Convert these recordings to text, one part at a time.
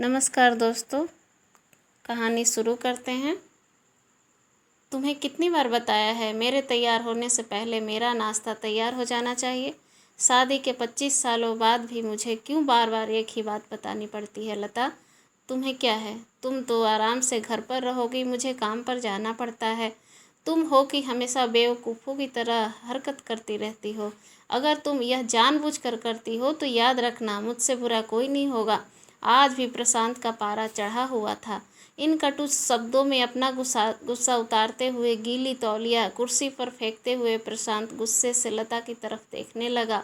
नमस्कार दोस्तों, कहानी शुरू करते हैं। तुम्हें कितनी बार बताया है मेरे तैयार होने से पहले मेरा नाश्ता तैयार हो जाना चाहिए। शादी के 25 सालों बाद भी मुझे क्यों बार बार एक ही बात बतानी पड़ती है। लता, तुम्हें क्या है? तुम तो आराम से घर पर रहोगी, मुझे काम पर जाना पड़ता है। तुम हो कि हमेशा बेवकूफ़ों की तरह हरकत करती रहती हो। अगर तुम यह जानबूझकर करती हो तो याद रखना, मुझसे बुरा कोई नहीं होगा। आज भी प्रशांत का पारा चढ़ा हुआ था। इन कटु शब्दों में अपना गुस्सा उतारते हुए, गीली तौलिया कुर्सी पर फेंकते हुए प्रशांत गुस्से से लता की तरफ देखने लगा।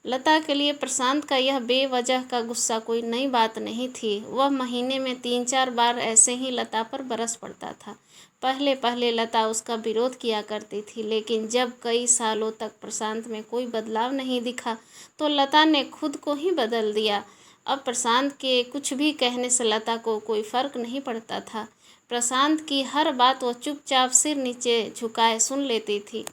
लता के लिए प्रशांत का यह बेवजह का गुस्सा कोई नई बात नहीं थी। वह महीने में 3-4 बार ऐसे ही लता पर बरस पड़ता था। पहले पहले लता उसका विरोध किया करती थी, लेकिन जब कई सालों तक प्रशांत में कोई बदलाव नहीं दिखा तो लता ने खुद को ही बदल दिया। अब प्रशांत के कुछ भी कहने से लता को कोई फर्क नहीं पड़ता था। प्रशांत की हर बात वह चुपचाप सिर नीचे झुकाए सुन लेती थी।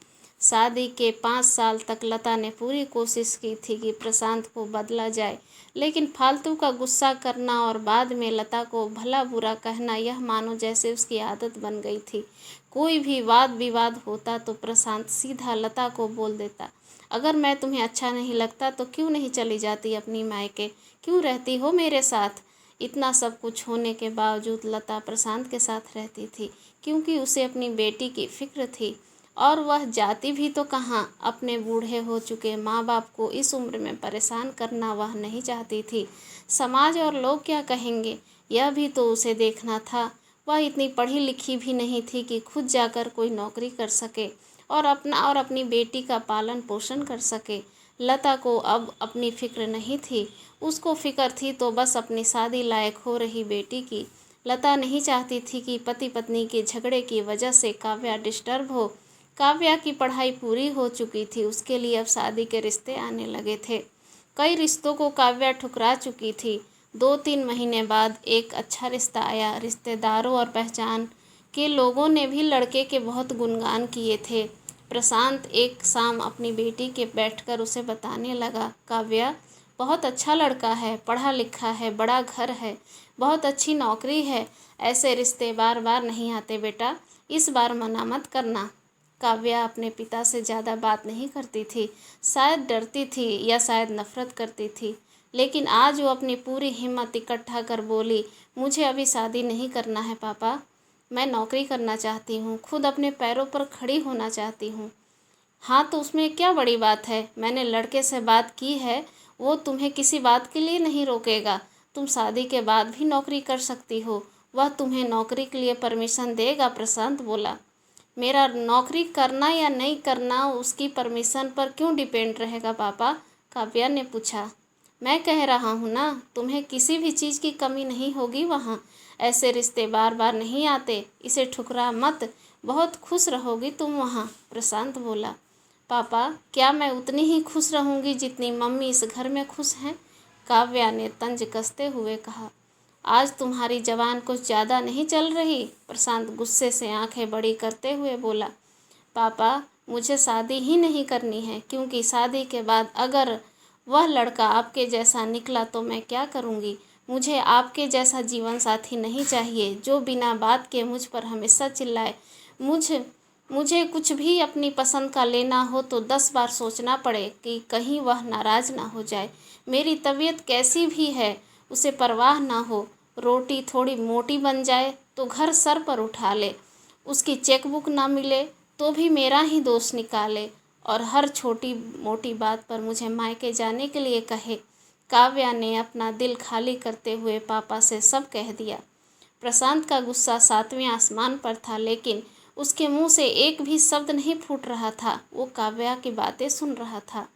शादी के 5 साल तक लता ने पूरी कोशिश की थी कि प्रशांत को बदला जाए, लेकिन फालतू का गुस्सा करना और बाद में लता को भला बुरा कहना, यह मानो जैसे उसकी आदत बन गई थी। कोई भी वाद विवाद होता तो प्रशांत सीधा लता को बोल देता, अगर मैं तुम्हें अच्छा नहीं लगता तो क्यों नहीं चली जाती अपनी मायके, क्यों रहती हो मेरे साथ। इतना सब कुछ होने के बावजूद लता प्रशांत के साथ रहती थी, क्योंकि उसे अपनी बेटी की फिक्र थी। और वह जाती भी तो कहाँ, अपने बूढ़े हो चुके माँ बाप को इस उम्र में परेशान करना वह नहीं चाहती थी। समाज और लोग क्या कहेंगे, यह भी तो उसे देखना था। वह इतनी पढ़ी लिखी भी नहीं थी कि खुद जाकर कोई नौकरी कर सके और अपनी बेटी का पालन पोषण कर सके। लता को अब अपनी फिक्र नहीं थी, उसको फिक्र थी तो बस अपनी शादी लायक हो रही बेटी की। लता नहीं चाहती थी कि पति पत्नी के झगड़े की वजह से काव्या डिस्टर्ब हो। काव्या की पढ़ाई पूरी हो चुकी थी, उसके लिए अब शादी के रिश्ते आने लगे थे। कई रिश्तों को काव्या ठुकरा चुकी थी। 2-3 महीने बाद एक अच्छा रिश्ता आया। रिश्तेदारों और पहचान के लोगों ने भी लड़के के बहुत गुणगान किए थे। प्रशांत एक शाम अपनी बेटी के बैठकर उसे बताने लगा, काव्या बहुत अच्छा लड़का है, पढ़ा लिखा है, बड़ा घर है, बहुत अच्छी नौकरी है। ऐसे रिश्ते बार बार नहीं आते बेटा, इस बार मना मत करना। काव्या अपने पिता से ज़्यादा बात नहीं करती थी। शायद डरती थी या शायद नफरत करती थी, लेकिन आज वो अपनी पूरी हिम्मत इकट्ठा कर बोली, मुझे अभी शादी नहीं करना है पापा, मैं नौकरी करना चाहती हूँ, खुद अपने पैरों पर खड़ी होना चाहती हूँ। हाँ तो उसमें क्या बड़ी बात है, मैंने लड़के से बात की है, वो तुम्हें किसी बात के लिए नहीं रोकेगा। तुम शादी के बाद भी नौकरी कर सकती हो, वह तुम्हें नौकरी के लिए परमिशन देगा। प्रशांत बोला, मेरा नौकरी करना या नहीं करना उसकी परमिशन पर क्यों डिपेंड रहेगा पापा, काव्या ने पूछा। मैं कह रहा हूँ ना, तुम्हें किसी भी चीज़ की कमी नहीं होगी वहाँ। ऐसे रिश्ते बार बार नहीं आते, इसे ठुकरा मत, बहुत खुश रहोगी तुम वहाँ। प्रशांत बोला, पापा क्या मैं उतनी ही खुश रहूँगी जितनी मम्मी इस घर में खुश हैं, काव्या ने तंज कसते हुए कहा। आज तुम्हारी जबान कुछ ज़्यादा नहीं चल रही, प्रशांत गुस्से से आंखें बड़ी करते हुए बोला। पापा मुझे शादी ही नहीं करनी है, क्योंकि शादी के बाद अगर वह लड़का आपके जैसा निकला तो मैं क्या करूँगी। मुझे आपके जैसा जीवन साथी नहीं चाहिए, जो बिना बात के मुझ पर हमेशा चिल्लाए। मुझे कुछ भी अपनी पसंद का लेना हो तो 10 बार सोचना पड़े कि कहीं वह नाराज़ ना हो जाए। मेरी तबीयत कैसी भी है उसे परवाह ना हो, रोटी थोड़ी मोटी बन जाए तो घर सर पर उठा ले, उसकी चेकबुक ना मिले तो भी मेरा ही दोष निकाले, और हर छोटी मोटी बात पर मुझे मायके जाने के लिए कहे। काव्या ने अपना दिल खाली करते हुए पापा से सब कह दिया। प्रशांत का गुस्सा 7वें आसमान पर था, लेकिन उसके मुंह से एक भी शब्द नहीं फूट रहा था। वो काव्या की बातें सुन रहा था।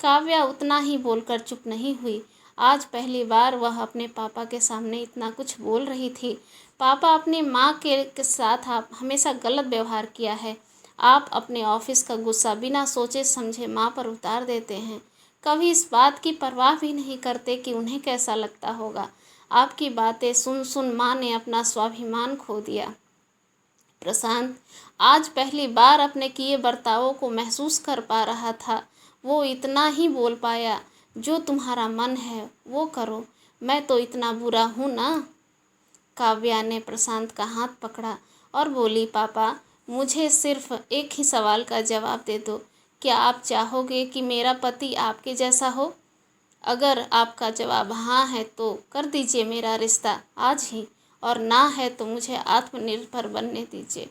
काव्या उतना ही बोलकर चुप नहीं हुई। आज पहली बार वह अपने पापा के सामने इतना कुछ बोल रही थी। पापा, अपनी माँ के साथ आप हमेशा गलत व्यवहार किया है। आप अपने ऑफिस का गुस्सा बिना सोचे समझे माँ पर उतार देते हैं। कभी इस बात की परवाह भी नहीं करते कि उन्हें कैसा लगता होगा। आपकी बातें सुन सुन माँ ने अपना स्वाभिमान खो दिया। प्रशांत आज पहली बार अपने किए बर्तावों को महसूस कर पा रहा था। वो इतना ही बोल पाया, जो तुम्हारा मन है वो करो, मैं तो इतना बुरा हूँ ना। काव्या ने प्रशांत का हाथ पकड़ा और बोली, पापा, मुझे सिर्फ एक ही सवाल का जवाब दे दो। क्या आप चाहोगे कि मेरा पति आपके जैसा हो? अगर आपका जवाब हाँ है तो कर दीजिए मेरा रिश्ता आज ही, और ना है तो मुझे आत्मनिर्भर बनने दीजिए।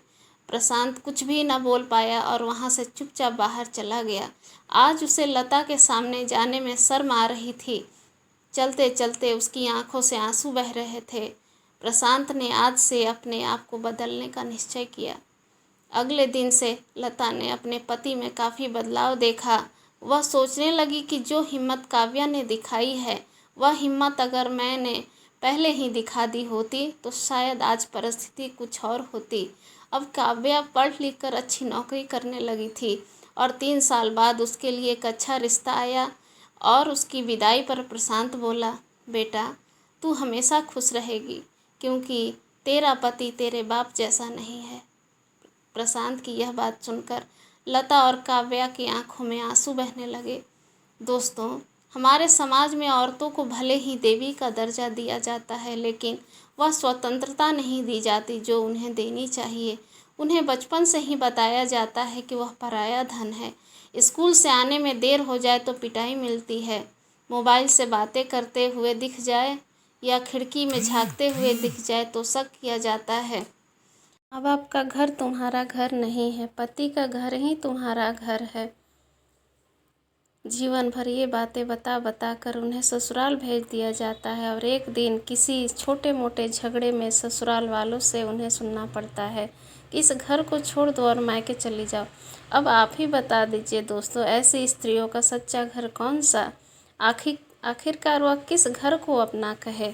प्रशांत कुछ भी न बोल पाया और वहाँ से चुपचाप बाहर चला गया। आज उसे लता के सामने जाने में शर्म आ रही थी। चलते चलते उसकी आंखों से आंसू बह रहे थे। प्रशांत ने आज से अपने आप को बदलने का निश्चय किया। अगले दिन से लता ने अपने पति में काफ़ी बदलाव देखा। वह सोचने लगी कि जो हिम्मत काव्या ने दिखाई है, वह हिम्मत अगर मैंने पहले ही दिखा दी होती तो शायद आज परिस्थिति कुछ और होती। अब काव्या पढ़ लिख कर अच्छी नौकरी करने लगी थी और 3 साल बाद उसके लिए एक अच्छा रिश्ता आया। और उसकी विदाई पर प्रशांत बोला, बेटा, तू हमेशा खुश रहेगी क्योंकि तेरा पति तेरे बाप जैसा नहीं है। प्रशांत की यह बात सुनकर लता और काव्या की आंखों में आंसू बहने लगे। दोस्तों, हमारे समाज में औरतों को भले ही देवी का दर्जा दिया जाता है, लेकिन वह स्वतंत्रता नहीं दी जाती जो उन्हें देनी चाहिए। उन्हें बचपन से ही बताया जाता है कि वह पराया धन है। स्कूल से आने में देर हो जाए तो पिटाई मिलती है। मोबाइल से बातें करते हुए दिख जाए या खिड़की में झांकते हुए दिख जाए तो शक किया जाता है। माँ बाप का घर तुम्हारा घर नहीं है, पति का घर ही तुम्हारा घर है। जीवन भर ये बातें बता बता कर उन्हें ससुराल भेज दिया जाता है और एक दिन किसी छोटे मोटे झगड़े में ससुराल वालों से उन्हें सुनना पड़ता है कि इस घर को छोड़ दो और मायके चली जाओ। अब आप ही बता दीजिए दोस्तों, ऐसी स्त्रियों का सच्चा घर कौन सा? आखिरकार वह किस घर को अपना कहे?